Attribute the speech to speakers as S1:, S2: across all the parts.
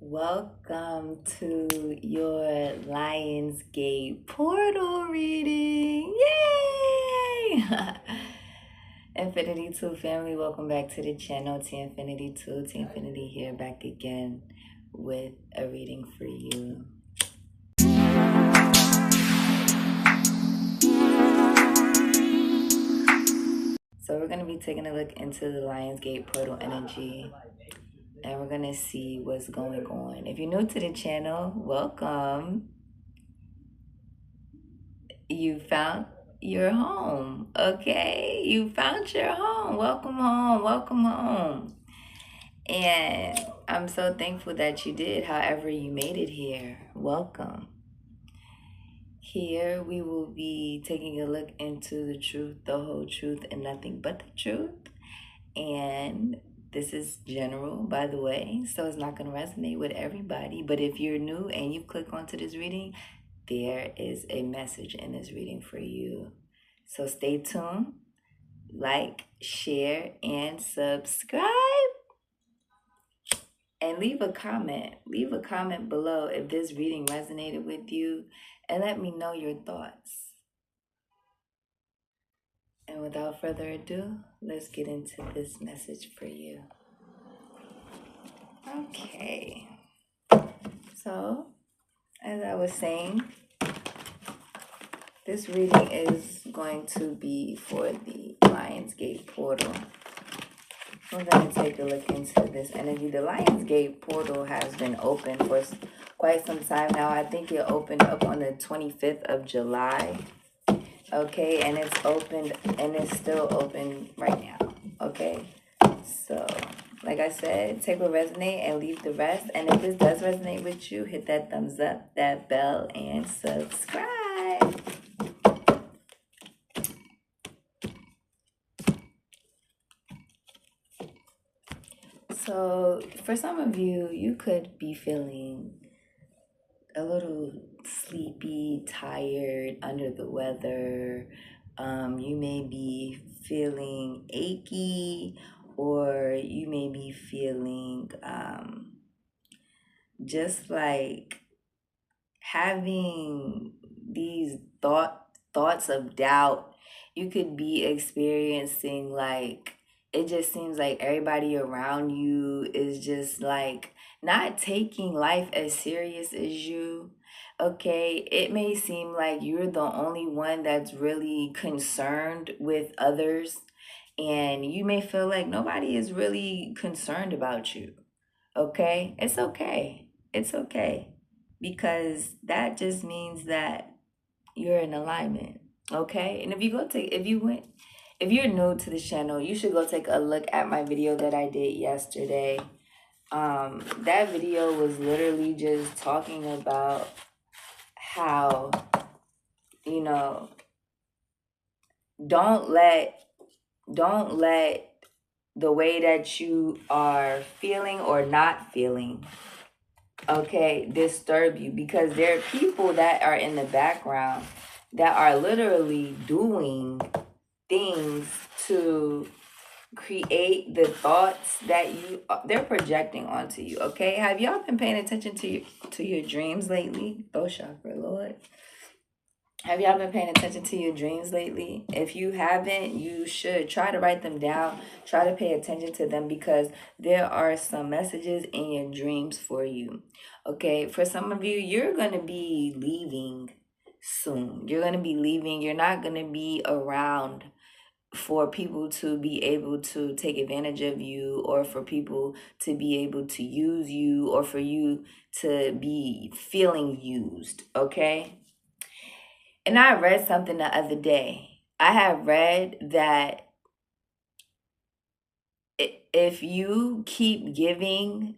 S1: Welcome to your Lionsgate portal reading. Yay! Infinity 2 family, welcome back to the channel. T Infinity 2, T Infinity here, back again with a reading for you. So we're going to be taking a look into the Lionsgate portal energy, and we're going to see what's going on. If you're new to the channel, welcome. You found your home, okay? You found your home. Welcome home. Welcome home. And I'm so thankful that you did, however you made it here. Welcome. Here we will be taking a look into the truth, the whole truth, and nothing but the truth. And this is general, by the way, so it's not going to resonate with everybody. But if you're new and you click onto this reading, there is a message in this reading for you. So stay tuned, like, share, and subscribe. And leave a comment. Leave a comment below if this reading resonated with you, and let me know your thoughts. And without further ado, let's get into this message for you. Okay. So, as I was saying, this reading is going to be for the Lionsgate portal. We're going to take a look into this energy. The Lionsgate portal has been open for quite some time now. I think it opened up on the 25th of July. Okay, and it's opened and it's still open right now. Okay, so like I said, take what resonates and leave the rest. And if this does resonate with you, hit that thumbs up, that bell, and subscribe. So for some of you, you could be feeling a little sleepy, tired, under the weather. You may be feeling achy, or you may be feeling just like having these thoughts of doubt. You could be experiencing like, it just seems like everybody around you is just like not taking life as serious as you. Okay, it may seem like you're the only one that's really concerned with others, and you may feel like nobody is really concerned about you. Okay, it's okay. It's okay, because that just means that you're in alignment. Okay, and if you're new to this channel, you should go take a look at my video that I did yesterday. That video was literally just talking about how, you know, don't let the way that you are feeling or not feeling, okay, disturb you, because there are people that are in the background that are literally doing things to create the thoughts that they're projecting onto you. Okay, have y'all been paying attention to your dreams lately? Oh, chakra Lord, have y'all been paying attention to your dreams lately? If you haven't, you should try to write them down. Try to pay attention to them, because there are some messages in your dreams for you. Okay, for some of you, you're going to be leaving soon. You're going to be leaving. You're not going to be around for people to be able to take advantage of you, or for people to be able to use you, or for you to be feeling used. Okay? And I read something the other day. I have read that if you keep giving,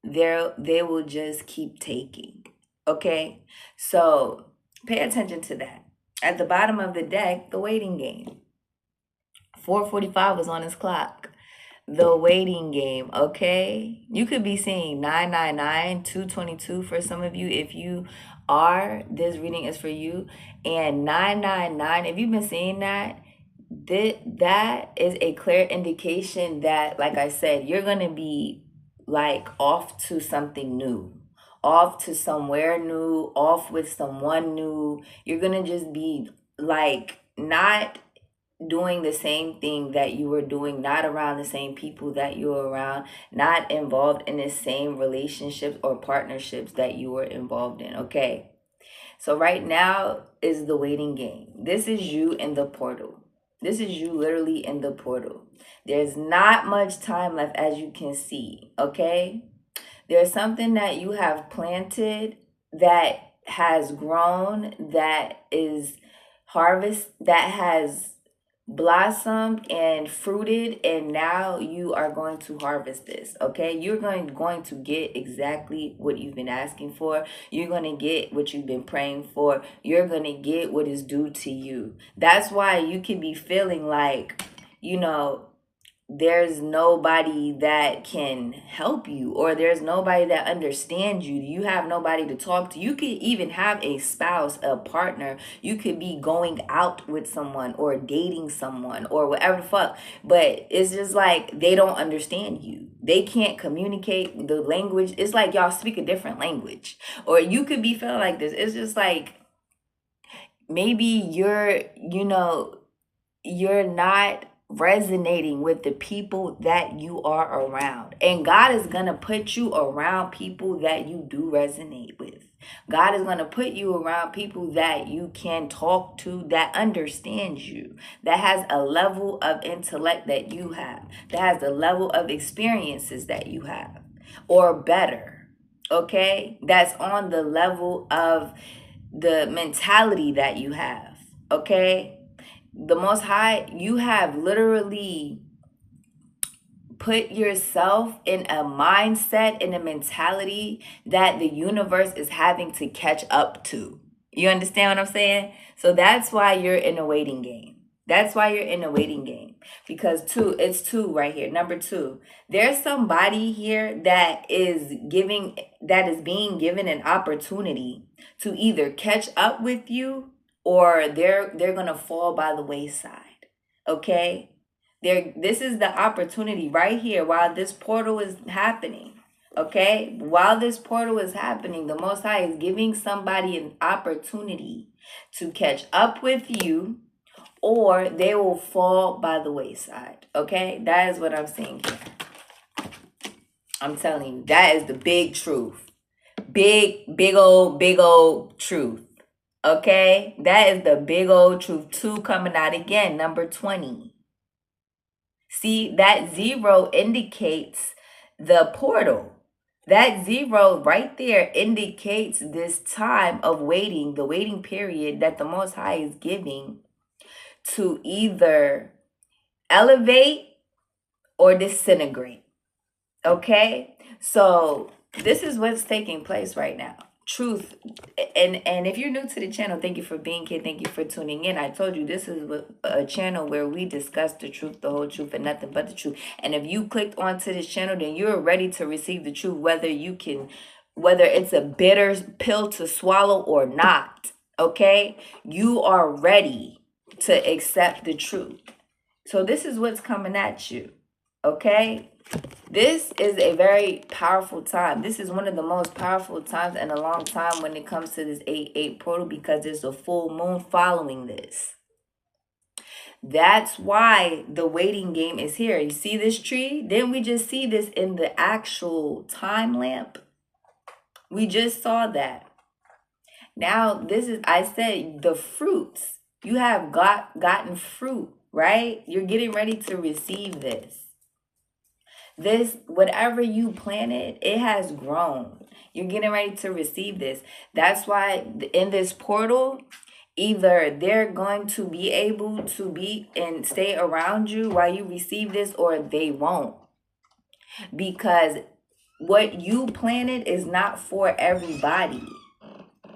S1: they will just keep taking. Okay? So pay attention to that. At the bottom of the deck, the waiting game. 4:45 was on his clock. The waiting game, okay? You could be seeing 999, 222 for some of you. If you are, this reading is for you. And 999, if you've been seeing that, that is a clear indication that, like I said, you're going to be like off to something new, off to somewhere new, off with someone new. You're gonna just be like not doing the same thing that you were doing, not around the same people that you were around, not involved in the same relationships or partnerships that you were involved in. Okay, so right now is the waiting game. This is you in the portal. This is you literally in the portal. There's not much time left, as you can see. Okay, there's something that you have planted that has grown, that is that has blossomed and fruited, and now you are going to harvest this. Okay, you're going to get exactly what you've been asking for. You're going to get what you've been praying for. You're going to get what is due to you. That's why you can be feeling like, there's nobody that can help you, or there's nobody that understands you. You have nobody to talk to. You could even have a spouse, a partner. You could be going out with someone or dating someone or whatever the fuck. But it's just like they don't understand you. They can't communicate the language. It's like y'all speak a different language. Or you could be feeling like this. It's just like maybe you're not resonating with the people that you are around. And God is going to put you around people that you do resonate with. God is going to put you around people that you can talk to, that understands you, that has a level of intellect that you have, that has the level of experiences that you have, or better. Okay? That's on the level of the mentality that you have. Okay? The Most High, you have literally put yourself in a mindset, in a mentality that the universe is having to catch up to. You understand what I'm saying? So that's why you're in a waiting game. That's why you're in a waiting game. Because it's two right here. Number 2, there's somebody here that is being given an opportunity to either catch up with you, or they're gonna fall by the wayside. Okay, this is the opportunity right here while this portal is happening. Okay, while this portal is happening, the Most High is giving somebody an opportunity to catch up with you, or they will fall by the wayside. Okay, that is what I'm saying here. I'm telling you, that is the big truth. Big old truth. Okay, that is the big old truth. 2 coming out again, number 20. See, that 0 indicates the portal. That 0 right there indicates this time of waiting, the waiting period that the Most High is giving to either elevate or disintegrate. Okay, so this is what's taking place right now. Truth. And if you're new to the channel, thank you for being here. Thank you for tuning in. I told you this is a channel where we discuss the truth, the whole truth, and nothing but the truth. And if you clicked onto this channel, then you're ready to receive the truth, whether it's a bitter pill to swallow or not. Okay, you are ready to accept the truth. So this is what's coming at you. Okay, this is a very powerful time. This is one of the most powerful times in a long time when it comes to this 8/8 portal, because there's a full moon following this. That's why the waiting game is here. You see this tree? Didn't we just see this in the actual time lamp? We just saw that. Now this is, I said, the fruits. You have gotten fruit, right? You're getting ready to receive this. This, whatever you planted, it has grown. You're getting ready to receive this. That's why in this portal, either they're going to be able to be and stay around you while you receive this, or they won't. Because what you planted is not for everybody.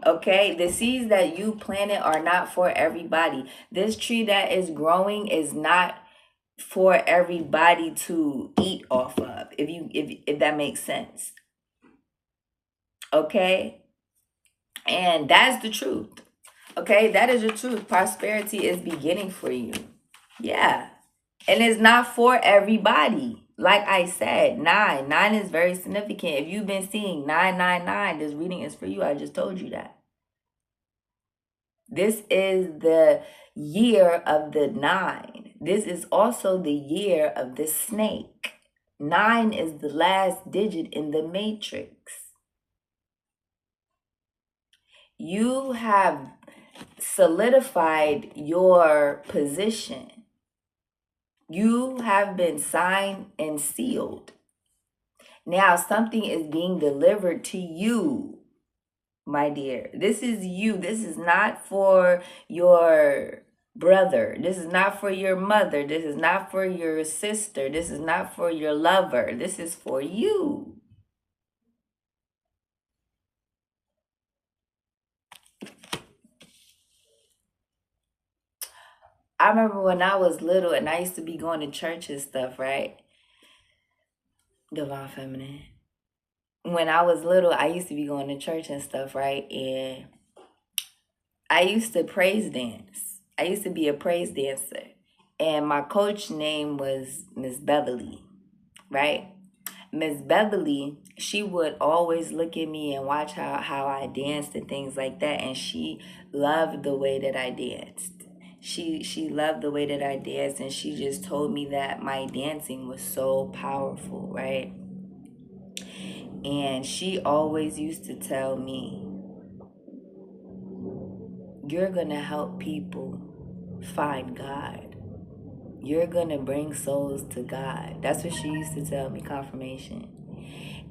S1: Okay, the seeds that you planted are not for everybody. This tree that is growing is not for everybody to eat off of, if that makes sense. Okay, and that's the truth. Okay, that is the truth. Prosperity is beginning for you. Yeah, and it's not for everybody. like I said, nine is very significant. If you've been seeing 999, this reading is for you. I just told you that. This is the year of the 9. This is also the year of the snake. 9 is the last digit in the matrix. You have solidified your position. You have been signed and sealed. Now something is being delivered to you, my dear. This is you. This is not for your brother. This is not for your mother. This is not for your sister. This is not for your lover. This is for you. I remember when I was little and I used to be going to church and stuff, right? Divine Feminine. When I was little, I used to be going to church and stuff, right? And I used to praise dance. I used to be a praise dancer. And my coach name was Miss Beverly, right? Miss Beverly, she would always look at me and watch how I danced and things like that. And she loved the way that I danced. She loved the way that I danced, and she just told me that my dancing was so powerful, right? And she always used to tell me, you're gonna help people find God. You're gonna bring souls to God. That's what she used to tell me, confirmation.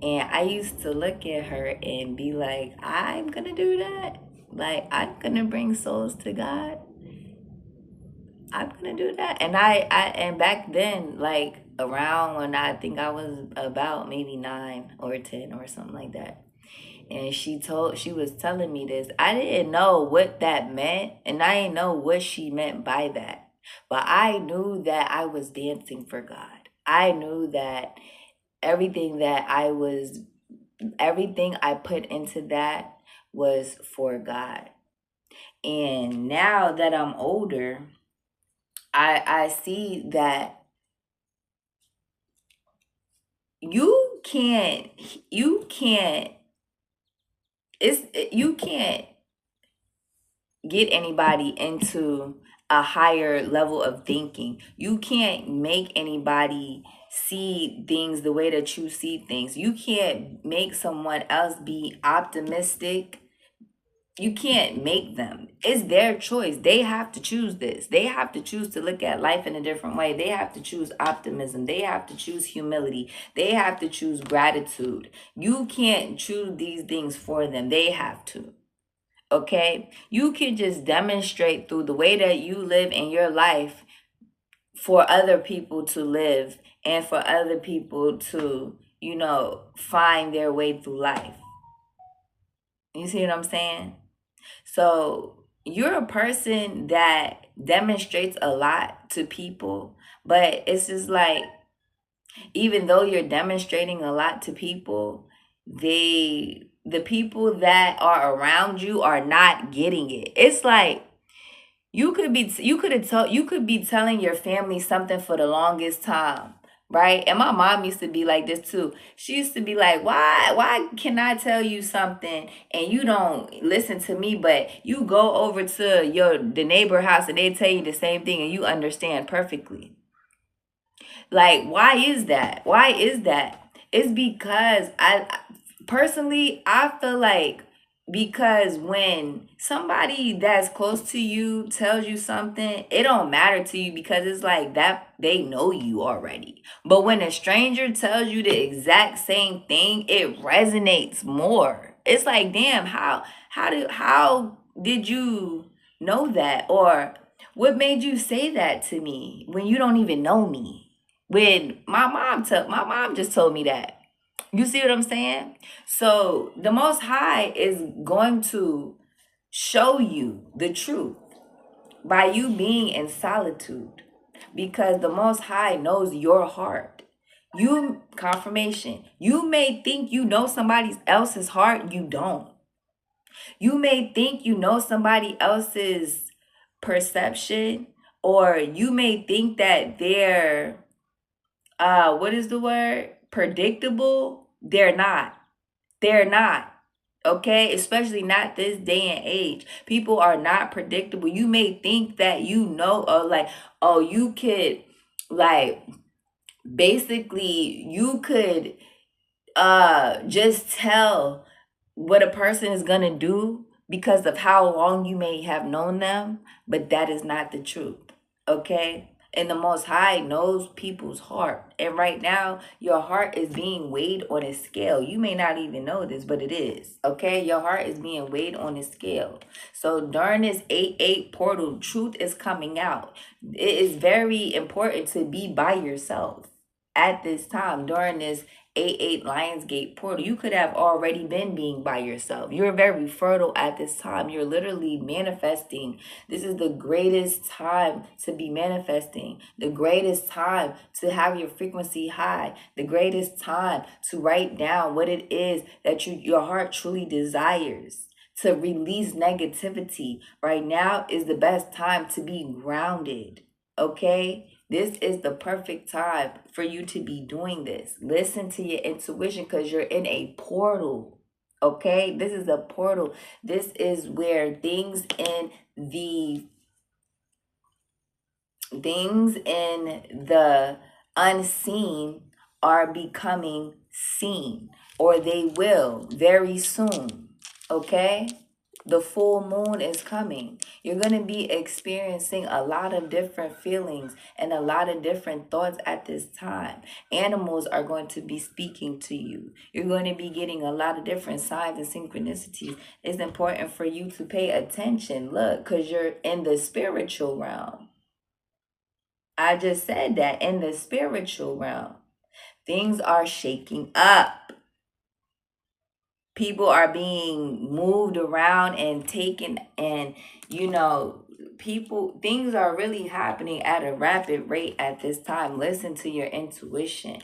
S1: And I used to look at her and be like, I'm gonna do that. Like, I'm gonna bring souls to God. I'm gonna do that. And back then, like around when I think I was about maybe 9 or 10 or something like that. And she was telling me this. I didn't know what that meant, and I didn't know what she meant by that. But I knew that I was dancing for God. I knew that everything I put into that was for God. And now that I'm older, I see that you can't you can't you can't get anybody into a higher level of thinking. You can't make anybody see things the way that you see things. You can't make someone else be optimistic. You can't make them. It's their choice. They have to choose this. They have to choose to look at life in a different way. They have to choose optimism. They have to choose humility. They have to choose gratitude. You can't choose these things for them. They have to. Okay? You can just demonstrate through the way that you live in your life for other people to live and for other people to, find their way through life. You see what I'm saying? So you're a person that demonstrates a lot to people, but it's just like, even though you're demonstrating a lot to people, the people that are around you are not getting it. It's like you could be telling your family something for the longest time, right? And my mom used to be like this too. She used to be like, why can I tell you something and you don't listen to me, but you go over to the neighbor house and they tell you the same thing and you understand perfectly? Like, why is that? Why is that? It's because personally, I feel like, because when somebody that's close to you tells you something, it don't matter to you because it's like that they know you already. But when a stranger tells you the exact same thing, it resonates more. It's like, damn, how did you know that? Or what made you say that to me when you don't even know me? When my mom just told me that. You see what I'm saying? So the Most High is going to show you the truth by you being in solitude, because the Most High knows your heart. Confirmation. You may think you know somebody else's heart. You don't. You may think you know somebody else's perception, or you may think that they're what is the word? Predictable. They're not. Okay, especially not this day and age. People are not predictable. You may think that you know, or like, oh, you could, like, basically, you could just tell what a person is gonna do because of how long you may have known them, but that is not the truth. Okay? And the Most High knows people's heart. And right now, your heart is being weighed on a scale. You may not even know this, but it is. Okay? Your heart is being weighed on a scale. So during this 8-8 portal, truth is coming out. It is very important to be by yourself at this time during this 8-8 Lionsgate portal. You could have already been being by yourself. You're very fertile at this time. You're literally manifesting. This is the greatest time to be manifesting, the greatest time to have your frequency high, the greatest time to write down what it is that your heart truly desires, to release negativity. Right now is the best time to be grounded. Okay? This is the perfect time for you to be doing this. Listen to your intuition because you're in a portal. Okay? This is a portal. This is where things in the unseen are becoming seen, or they will very soon. Okay? The full moon is coming. You're going to be experiencing a lot of different feelings and a lot of different thoughts at this time. Animals are going to be speaking to you. You're going to be getting a lot of different signs and synchronicities. It's important for you to pay attention. Look, because you're in the spiritual realm. I just said that, in the spiritual realm. Things are shaking up. People are being moved around and taken, and things are really happening at a rapid rate at this time. Listen to your intuition.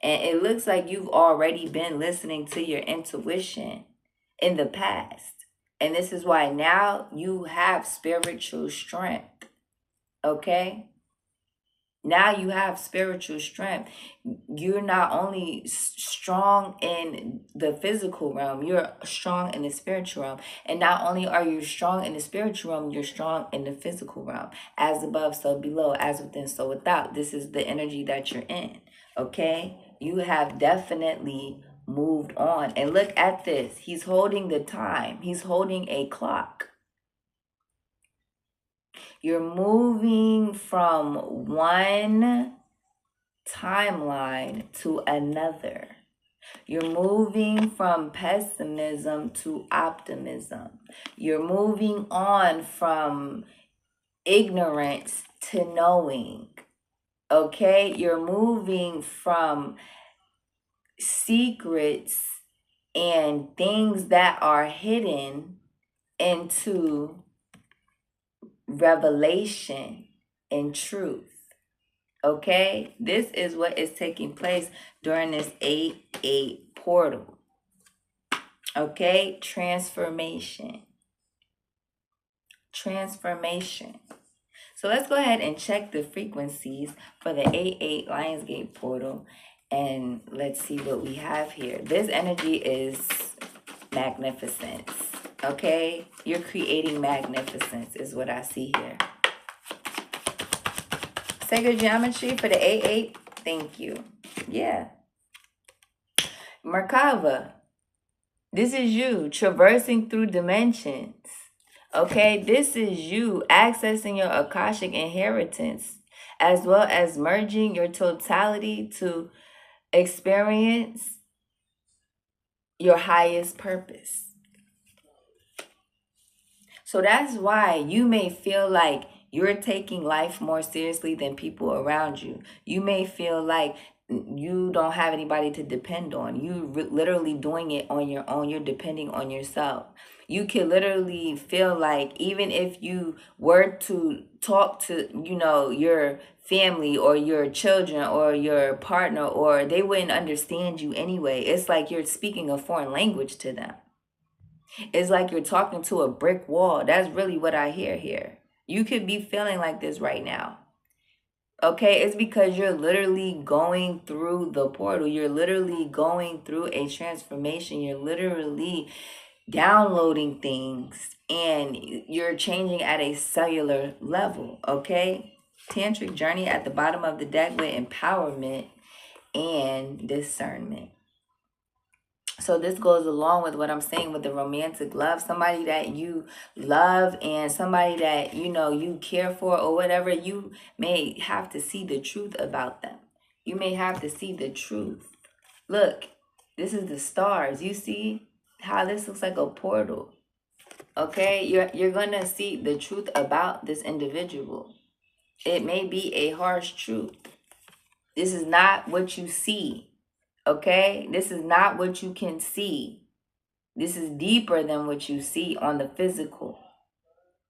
S1: And it looks like you've already been listening to your intuition in the past. And this is why now you have spiritual strength. Okay? Now you have spiritual strength. You're not only strong in the physical realm, you're strong in the spiritual realm. And not only are you strong in the spiritual realm, you're strong in the physical realm. As above, so below, as within, so without. This is the energy that you're in. Okay? You have definitely moved on. And look at this. He's holding the time. He's holding a clock. You're moving from one timeline to another. You're moving from pessimism to optimism. You're moving on from ignorance to knowing. Okay? You're moving from secrets and things that are hidden into revelation and truth. Okay, this is what is taking place during this 8-8 portal. Okay, transformation. So let's go ahead and check the frequencies for the 8-8 Lionsgate portal, and let's see what we have here. This energy is magnificence. Okay, you're creating magnificence is what I see here. Sacred geometry for the 8-8. Thank you. Yeah. Merkava. This is you traversing through dimensions. Okay, this is you accessing your Akashic inheritance, as well as merging your totality to experience your highest purpose. So that's why you may feel like you're taking life more seriously than people around you. You may feel like you don't have anybody to depend on. You literally doing it on your own. You're depending on yourself. You can literally feel like even if you were to talk to, your family or your children or your partner, or they wouldn't understand you anyway. It's like you're speaking a foreign language to them. It's like you're talking to a brick wall. That's really what I hear here. You could be feeling like this right now. Okay, it's because you're literally going through the portal. You're literally going through a transformation. You're literally downloading things and you're changing at a cellular level. Okay, tantric journey at the bottom of the deck with empowerment and discernment. So this goes along with what I'm saying with the romantic love. Somebody that you love and somebody that, you know, you care for or whatever, you may have to see the truth about them. You may have to see the truth. Look, this is the stars. You see how this looks like a portal. Okay, you're going to see the truth about this individual. It may be a harsh truth. This is not what you see. Okay, this is not what you can see. This is deeper than what you see on the physical.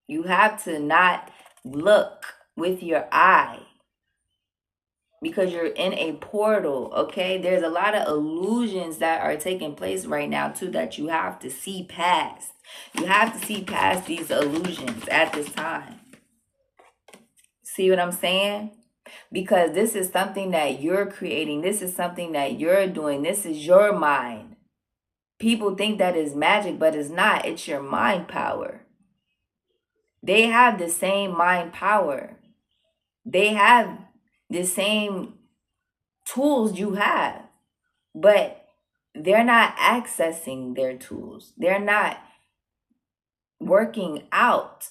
S1: You have to not look with your eye because you're in a portal, okay? There's a lot of illusions that are taking place right now too that you have to see past. You have to see past these illusions at this time. See what I'm saying? Because this is something that you're creating. This is something that you're doing. This is your mind. People think that is magic, but it's not. It's your mind power. They have the same mind power. They have the same tools you have, but they're not accessing their tools. They're not working out.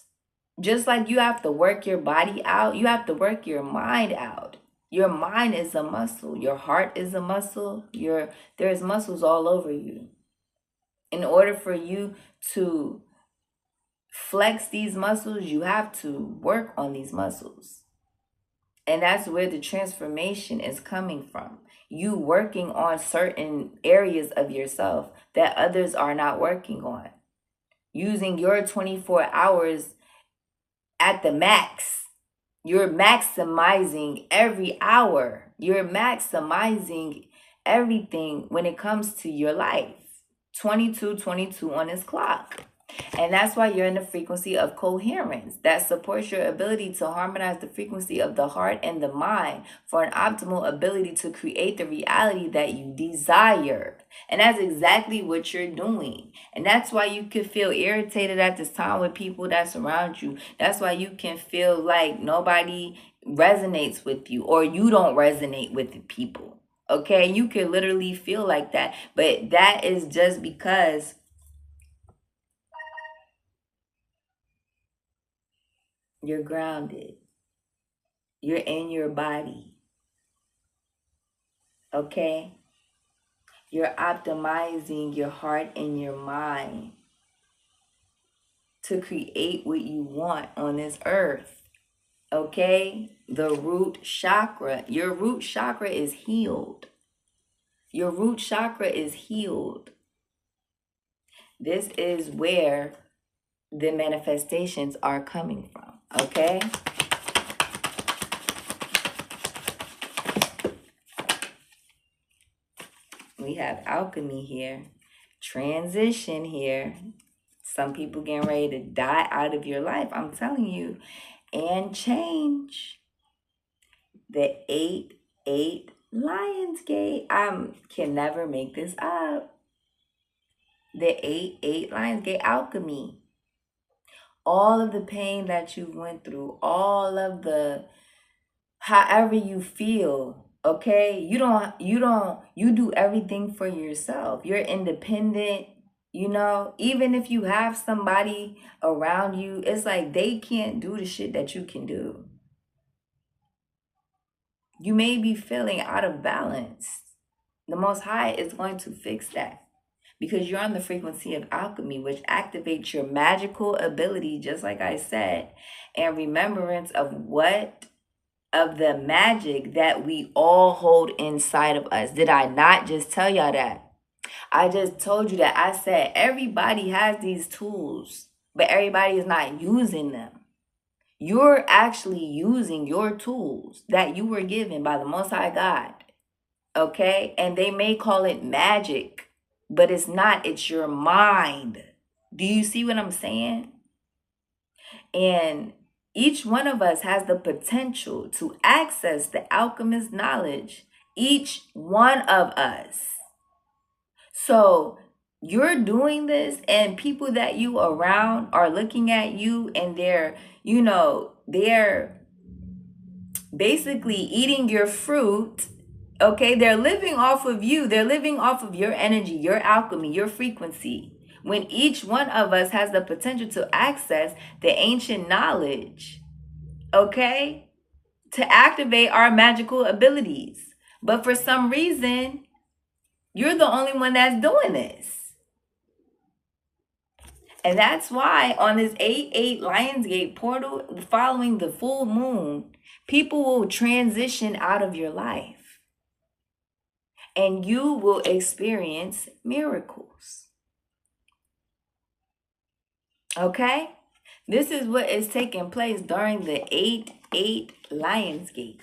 S1: Just like you have to work your body out, you have to work your mind out. Your mind is a muscle. Your heart is a muscle. There's muscles all over you. In order for you to flex these muscles, you have to work on these muscles. And that's where the transformation is coming from. You working on certain areas of yourself that others are not working on. Using your 24 hours at the max. You're maximizing every hour. You're maximizing everything when it comes to your life. 22 on this clock. And that's why you're in the frequency of coherence that supports your ability to harmonize the frequency of the heart and the mind for an optimal ability to create the reality that you desire. And that's exactly what you're doing. And that's why you can feel irritated at this time with people that surround you. That's why you can feel like nobody resonates with you or you don't resonate with the people. Okay, you can literally feel like that. But that is just because you're grounded. You're in your body. Okay? You're optimizing your heart and your mind to create what you want on this earth. Okay? The root chakra. Your root chakra is healed. Your root chakra is healed. This is where the manifestations are coming from. Okay? We have alchemy here, transition here. Some people getting ready to die out of your life, I'm telling you, and change. The 8-8 Lionsgate. I can never make this up. The 8-8 Lionsgate alchemy. All of the pain that you went through, all of the however you feel, okay? You do everything for yourself. You're independent, you know? Even if you have somebody around you, it's like they can't do the shit that you can do. You may be feeling out of balance. The Most High is going to fix that because you're on the frequency of alchemy, which activates your magical ability, just like I said, and remembrance of the magic that we all hold inside of us. Did I not just tell y'all that? I just told you that. I said everybody has these tools, but everybody is not using them. You're actually using your tools that you were given by the Most High God. Okay? And they may call it magic, but it's not. It's your mind. Do you see what I'm saying? And Each one of us has the potential to access the alchemist knowledge. Each one of us. So you're doing this, and people that you around are looking at you, and they're basically eating your fruit. Okay, they're living off of you. They're living off of your energy, your alchemy, your frequency. When each one of us has the potential to access the ancient knowledge, okay, to activate our magical abilities. But for some reason, you're the only one that's doing this. And that's why on this 8-8 Lionsgate portal, following the full moon, people will transition out of your life. And you will experience miracles. Okay? This is what is taking place during the 8-8 Lionsgate.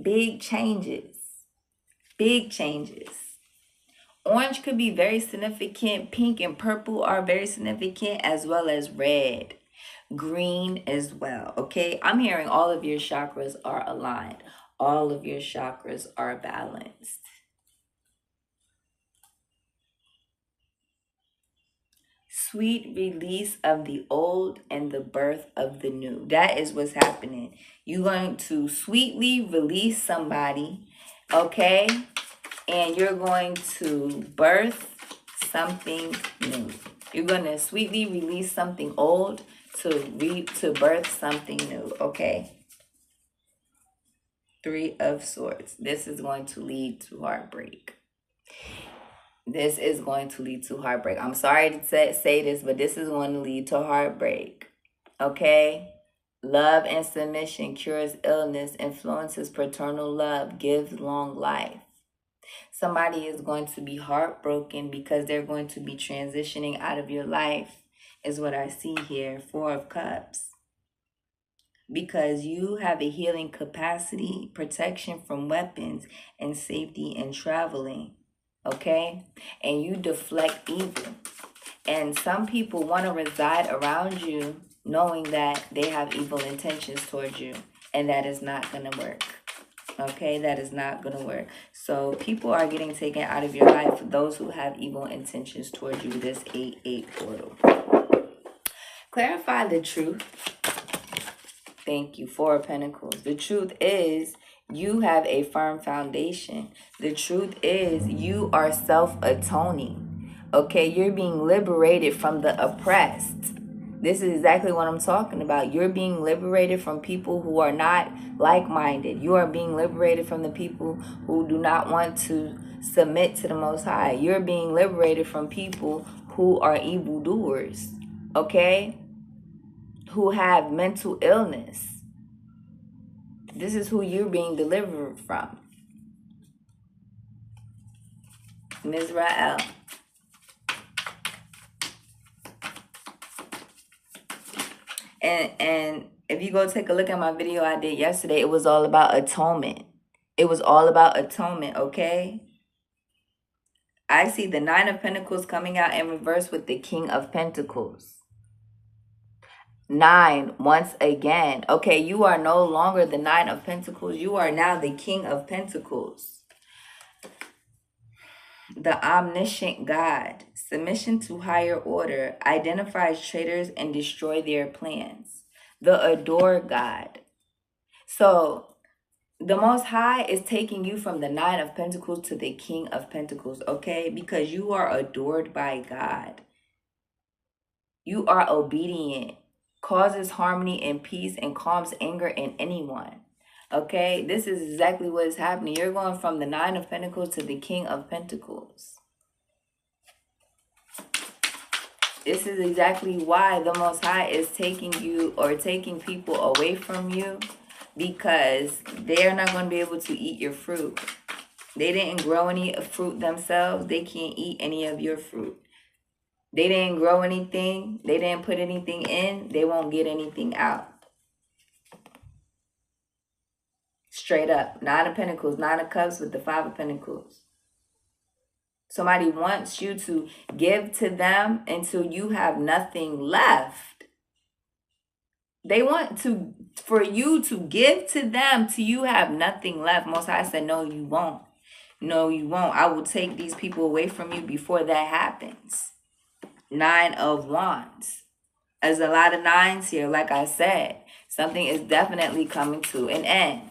S1: Big changes. Big changes. Orange could be very significant. Pink and purple are very significant, as well as red. Green as well. Okay? I'm hearing all of your chakras are aligned. All of your chakras are balanced. Sweet release of the old and the birth of the new. That is what's happening. You're going to sweetly release somebody, okay? And you're going to birth something new. You're going to sweetly release something old to birth something new, okay? 3 of Swords. This is going to lead to heartbreak. This is going to lead to heartbreak. I'm sorry to say this, but this is going to lead to heartbreak. Okay? Love and submission cures illness, influences paternal love, gives long life. Somebody is going to be heartbroken because they're going to be transitioning out of your life, is what I see here. 4 of Cups. Because you have a healing capacity, protection from weapons, and safety in traveling. Okay? And you deflect evil. And some people want to reside around you knowing that they have evil intentions towards you. And that is not going to work. Okay? That is not going to work. So people are getting taken out of your life for those who have evil intentions towards you. This 8-8 portal. Clarify the truth. Thank you. 4 of Pentacles. The truth is you have a firm foundation. The truth is you are self-atoning. Okay, you're being liberated from the oppressed. This is exactly what I'm talking about. You're being liberated from people who are not like-minded. You are being liberated from the people who do not want to submit to the Most High. You're being liberated from people who are evildoers. Okay? Who have mental illness. This is who you're being delivered from. Mizrael. And if you go take a look at my video I did yesterday, it was all about atonement. It was all about atonement, okay? I see the 9 of Pentacles coming out in reverse with the King of Pentacles. 9, once again. Okay, you are no longer the 9 of Pentacles. You are now the King of Pentacles. The omniscient God. Submission to higher order. Identifies traitors and destroy their plans. The adored God. So, the Most High is taking you from the 9 of Pentacles to the King of Pentacles, okay? Because you are adored by God. You are obedient. Causes harmony and peace and calms anger in anyone. Okay, this is exactly what is happening. You're going from the 9 of Pentacles to the King of Pentacles. This is exactly why the Most High is taking you or taking people away from you, because they're not going to be able to eat your fruit. They didn't grow any fruit themselves. They can't eat any of your fruit. They didn't grow anything. They didn't put anything in. They won't get anything out. Straight up. 9 of Pentacles, 9 of Cups with the 5 of Pentacles. Somebody wants you to give to them until you have nothing left. They want to, for you to give to them till you have nothing left. Most High said, no, you won't. No, you won't. I will take these people away from you before that happens. 9 of Wands. There's a lot of nines here. Like I said, something is definitely coming to an end.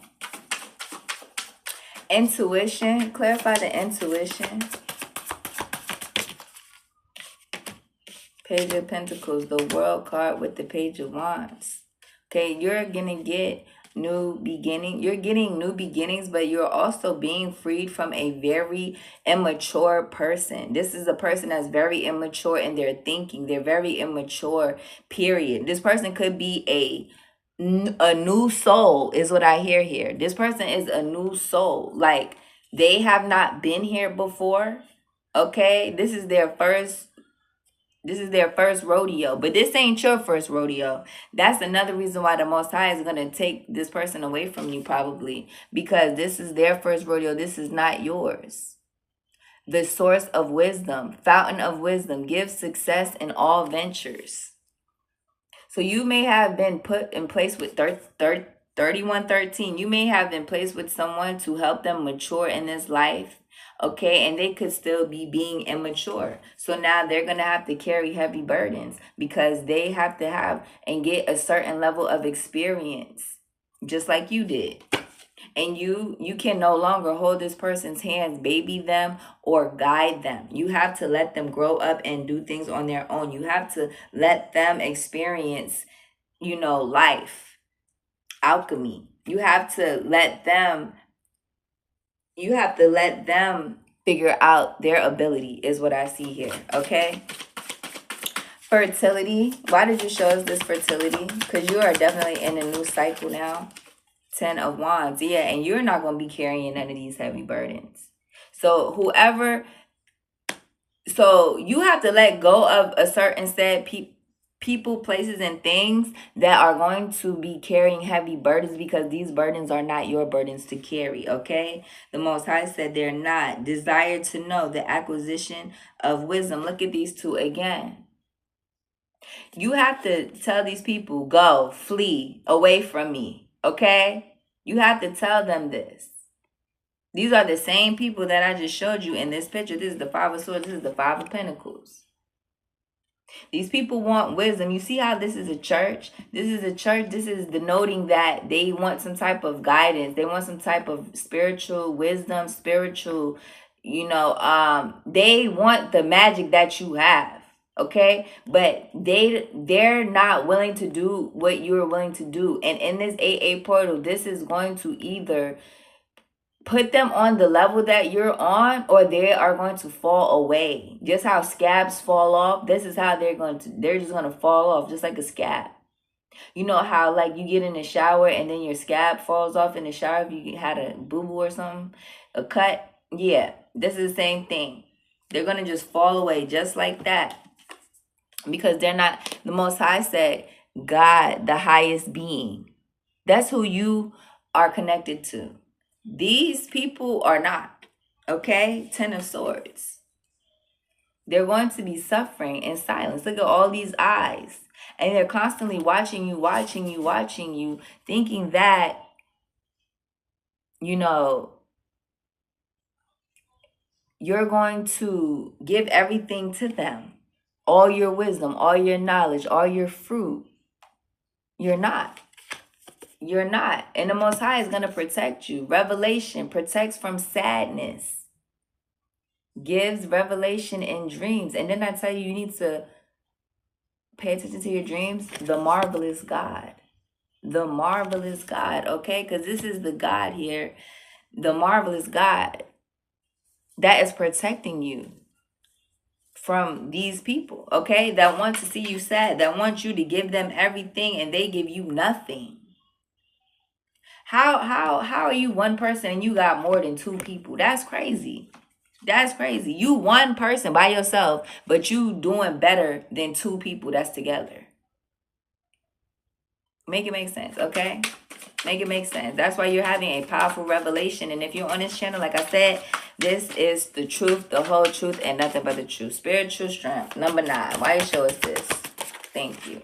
S1: Intuition. Clarify the intuition. Page of Pentacles. The World card with the Page of Wands. Okay, you're going to get new beginning. You're getting new beginnings, but you're also being freed from a very immature person. This is a person that's very immature in their thinking. They're very immature, period. This person could be a new soul is what I hear here. This person is a new soul. Like, they have not been here before. Okay, this is their first rodeo, but this ain't your first rodeo. That's another reason why the Most High is going to take this person away from you, probably, because this is their first rodeo. This is not yours. The source of wisdom, fountain of wisdom, gives success in all ventures. So you may have been put in place with 3113. You may have been placed with someone to help them mature in this life. Okay, and they could still be being immature. So now they're going to have to carry heavy burdens because they have to have and get a certain level of experience, just like you did. And you can no longer hold this person's hands, baby them, or guide them. You have to let them grow up and do things on their own. You have to let them experience, life, alchemy. You have to let them figure out their ability, is what I see here. Okay. Fertility. Why did you show us this fertility? Because you are definitely in a new cycle now. 10 of Wands. Yeah, and you're not going to be carrying none of these heavy burdens. So you have to let go of a certain set people, places, and things that are going to be carrying heavy burdens, because these burdens are not your burdens to carry, okay? The Most High said they're not. Desire to know, the acquisition of wisdom. Look at these two again. You have to tell these people, go, flee, away from me, okay? You have to tell them this. These are the same people that I just showed you in this picture. This is the 5 of Swords. This is the 5 of Pentacles. These people want wisdom. You see how this is a church? This is a church. This is denoting that they want some type of guidance. They want some type of spiritual wisdom, spiritual, they want the magic that you have. Okay, but they're not willing to do what you're willing to do. And in this AA portal, this is going to either put them on the level that you're on, or they are going to fall away. Just how scabs fall off, this is how they're just going to fall off, just like a scab. You know how, like, you get in the shower and then your scab falls off in the shower if you had a boo-boo or something, a cut? Yeah, this is the same thing. They're going to just fall away just like that. Because they're not, the Most High said, God, the highest being. That's who you are connected to. These people are not, okay? 10 of Swords. They're going to be suffering in silence. Look at all these eyes. And they're constantly watching you, thinking that, you're going to give everything to them. All your wisdom, all your knowledge, all your fruit. You're not. You're not. And the Most High is going to protect you. Revelation protects from sadness. Gives revelation in dreams. And then I tell you need to pay attention to your dreams. The marvelous God. The marvelous God. Okay? Because this is the God here. The marvelous God that is protecting you from these people. Okay? That want to see you sad. That want you to give them everything and they give you nothing. How are you one person and you got more than 2 people? That's crazy. That's crazy. You one person by yourself, but you doing better than 2 people that's together. Make it make sense, okay? Make it make sense. That's why you're having a powerful revelation. And if you're on this channel, like I said, this is the truth, the whole truth, and nothing but the truth. Spiritual strength. Number 9. Why you show us this? Thank you.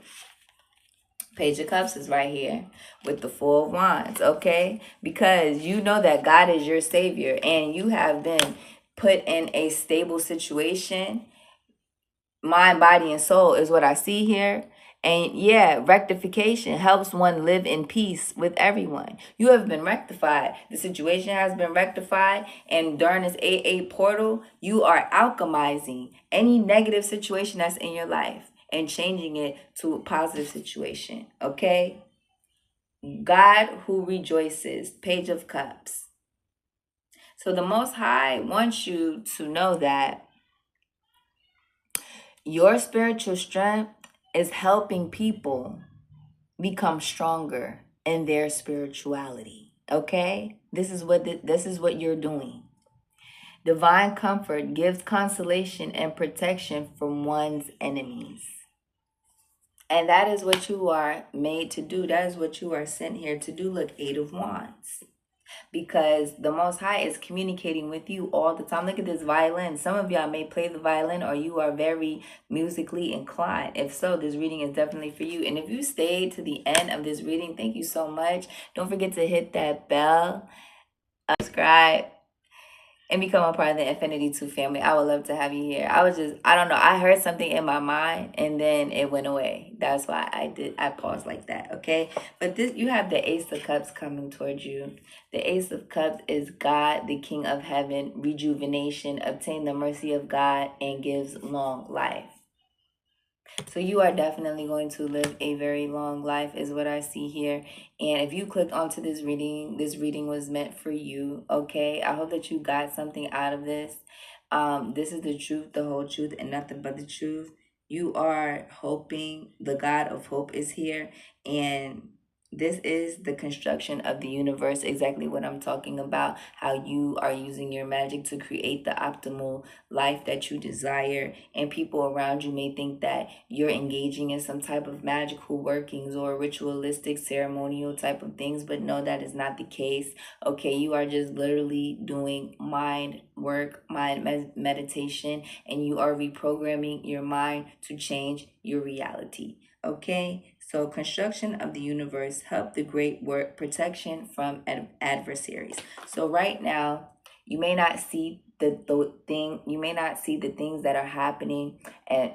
S1: Page of Cups is right here with the Four of Wands, okay? Because you know that God is your savior and you have been put in a stable situation. Mind, body, and soul is what I see here. And yeah, rectification helps one live in peace with everyone. You have been rectified. The situation has been rectified. And during this 8-8 portal, you are alchemizing any negative situation that's in your life and changing it to a positive situation. Okay? God who rejoices. Page of Cups. So the Most High wants you to know that your spiritual strength is helping people become stronger in their spirituality. Okay? This is what you're doing. Divine comfort gives consolation and protection from one's enemies. And that is what you are made to do. That is what you are sent here to do. Look, 8 of Wands. Because the Most High is communicating with you all the time. Look at this violin. Some of y'all may play the violin or you are very musically inclined. If so, this reading is definitely for you. And if you stayed to the end of this reading, thank you so much. Don't forget to hit that bell, subscribe, and become a part of the Infinity 2 family. I would love to have you here. I don't know. I heard something in my mind and then it went away. That's why I paused like that, okay? But you have the Ace of Cups coming towards you. The Ace of Cups is God, the King of Heaven, rejuvenation, obtain the mercy of God, and gives long life. So you are definitely going to live a very long life is what I see here. And if you clicked onto this reading was meant for you, okay? I hope that you got something out of this. This is the truth, the whole truth, and nothing but the truth. You are hoping. The God of hope is here. And this is the construction of the universe, exactly what I'm talking about, how you are using your magic to create the optimal life that you desire. And people around you may think that you're engaging in some type of magical workings or ritualistic, ceremonial type of things, but no, that is not the case. Okay, you are just literally doing mind work, mind meditation, and you are reprogramming your mind to change your reality. Okay, so construction of the universe, help the great work, protection from adversaries. So right now, you may not see you may not see the things that are happening and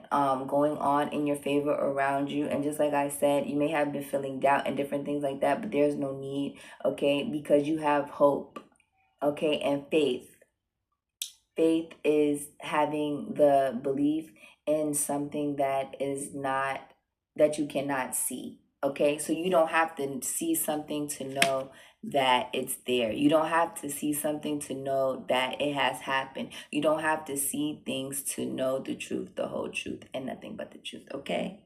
S1: going on in your favor around you. And just like I said, you may have been feeling doubt and different things like that, but there's no need, okay, because you have hope, okay, and faith. Faith is having the belief in something that you cannot see. Okay, so you don't have to see something to know that it's there. You don't have to see something to know that it has happened. You don't have to see things to know the truth, the whole truth, and nothing but the truth. Okay.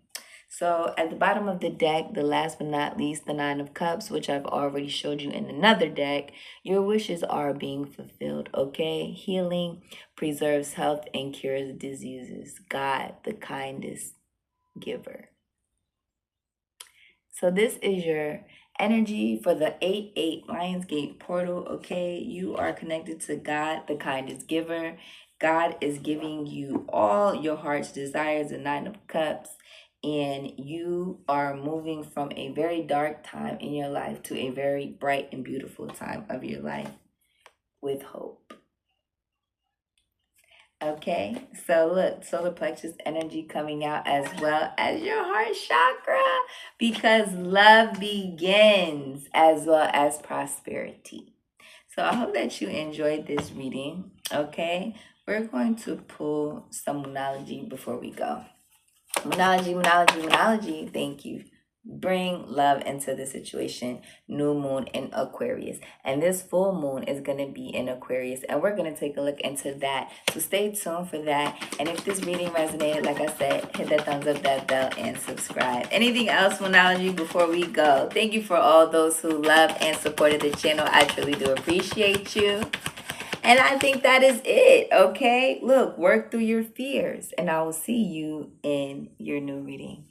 S1: So at the bottom of the deck, the last but not least, the Nine of Cups, which I've already showed you in another deck, your wishes are being fulfilled, okay? Healing preserves health and cures diseases. God, the kindest giver. So this is your energy for the 8-8 Lionsgate portal, okay? You are connected to God, the kindest giver. God is giving you all your heart's desires, the Nine of Cups. And you are moving from a very dark time in your life to a very bright and beautiful time of your life with hope. Okay, so look, solar plexus energy coming out as well as your heart chakra, because love begins as well as prosperity. So I hope that you enjoyed this reading. Okay, we're going to pull some Moonology before we go. Moonology, thank you. Bring love into the situation. New moon in Aquarius. And this full moon is going to be in Aquarius. And we're going to take a look into that. So stay tuned for that. And if this reading resonated, like I said, hit that thumbs up, that bell, and subscribe. Anything else, Moonology, before we go? Thank you for all those who loved and supported the channel. I truly do appreciate you. And I think that is it, okay? Look, work through your fears, and I will see you in your new reading.